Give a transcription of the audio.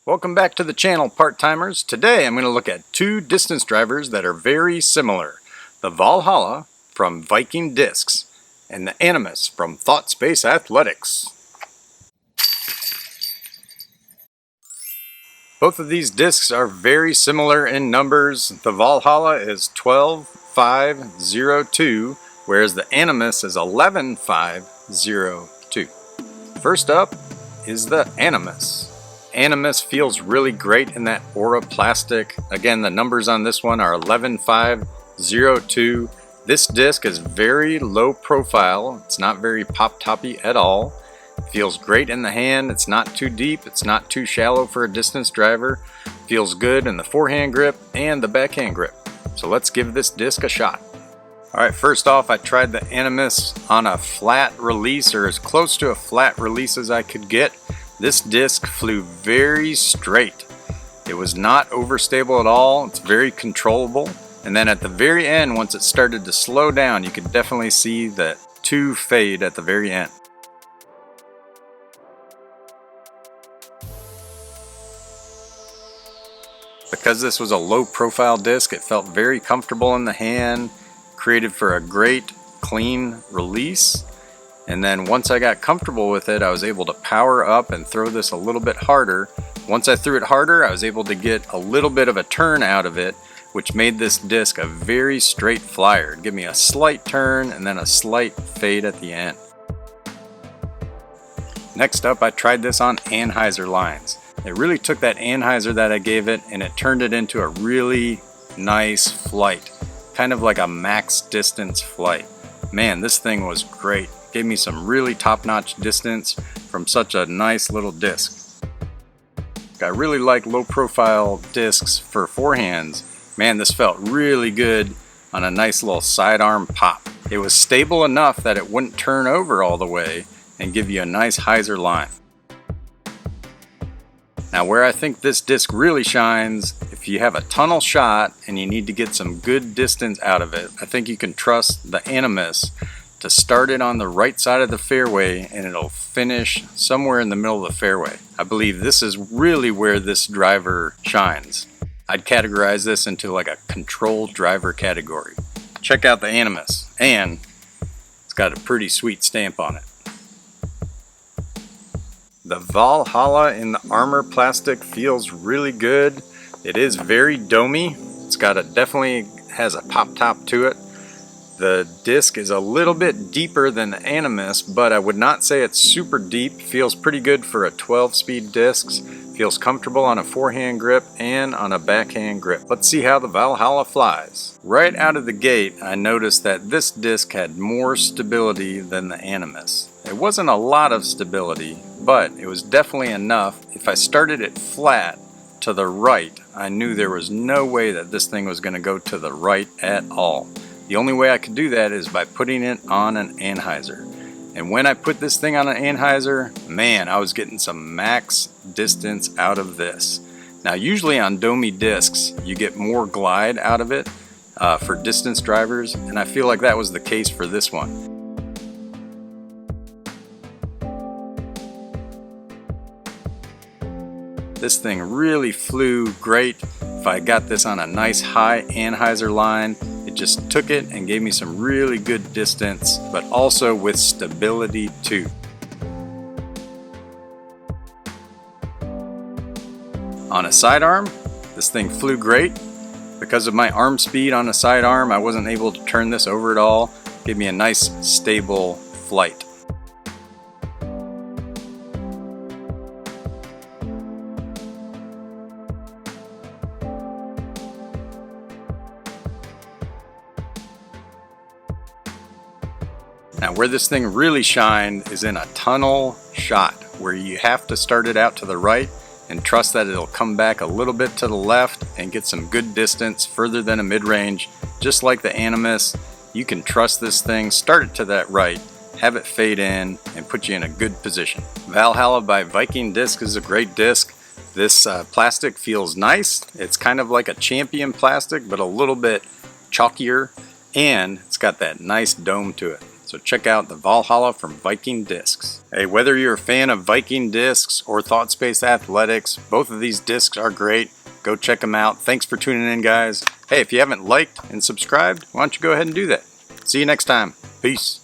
Welcome back to the channel, part-timers. Today I'm going to look at two distance drivers that are very similar. The Valhalla from Viking Discs and the Animus from Thought Space Athletics. Both of these discs are very similar in numbers. The Valhalla is 12502, whereas the Animus is 11502. First up is the Animus. Animus feels really great in that Aura plastic. Again, the numbers on this one are 11502. This disc is very low profile. It's not very pop-toppy at all. Feels great in the hand. It's not too deep. It's not too shallow for a distance driver. Feels good in the forehand grip and the backhand grip. So let's give this disc a shot. Alright, first off, I tried the Animus on a flat release, or as close to a flat release as I could get. This disc flew very straight. It was not overstable at all. It's very controllable. And then at the very end, once it started to slow down, you could definitely see the two fade at the very end. Because this was a low profile disc, it felt very comfortable in the hand, created for a great clean release. And then once I got comfortable with it, I was able to power up and throw this a little bit harder. Once I threw it harder, I was able to get a little bit of a turn out of it, which made this disc a very straight flyer. It'd give me a slight turn and then a slight fade at the end. Next up, I tried this on anhyzer lines. It really took that anhyzer that I gave it and it turned it into a really nice flight, kind of like a max distance flight. Man, this thing was great. Gave me some really top-notch distance from such a nice little disc. I really like low-profile discs for forehands. Man, this felt really good on a nice little sidearm pop. It was stable enough that it wouldn't turn over all the way and give you a nice hyzer line. Now, where I think this disc really shines, if you have a tunnel shot and you need to get some good distance out of it, I think you can trust the Animus to start it on the right side of the fairway and it'll finish somewhere in the middle of the fairway. I believe this is really where this driver shines. I'd categorize this into like a controlled driver category. Check out the Animus, and it's got a pretty sweet stamp on it. The Valhalla in the armor plastic feels really good. It is very domey. It's got definitely has a pop top to it. The disc is a little bit deeper than the Animus, but I would not say it's super deep. Feels pretty good for a 12-speed disc. Feels comfortable on a forehand grip and on a backhand grip. Let's see how the Valhalla flies. Right out of the gate, I noticed that this disc had more stability than the Animus. It wasn't a lot of stability, but it was definitely enough. If I started it flat to the right, I knew there was no way that this thing was going to go to the right at all. The only way I could do that is by putting it on an anhyzer. And when I put this thing on an anhyzer, man, I was getting some max distance out of this. Now, usually on domey discs, you get more glide out of it for distance drivers, and I feel like that was the case for this one. This thing really flew great. If I got this on a nice high anhyzer line, it just took it and gave me some really good distance, but also with stability too. On a sidearm, this thing flew great. Because of my arm speed on a sidearm, I wasn't able to turn this over at all. It gave me a nice stable flight. Now, where this thing really shined is in a tunnel shot, where you have to start it out to the right and trust that it'll come back a little bit to the left and get some good distance further than a mid-range. Just like the Animus, you can trust this thing, start it to that right, have it fade in, and put you in a good position. Valhalla by Viking Discs is a great disc. This plastic feels nice. It's kind of like a Champion plastic, but a little bit chalkier, and it's got that nice dome to it. It's So check out the Valhalla from Viking Discs. Hey, whether you're a fan of Viking Discs or Thought Space Athletics, both of these discs are great. Go check them out. Thanks for tuning in, guys. Hey, if you haven't liked and subscribed, why don't you go ahead and do that. See you next time. Peace.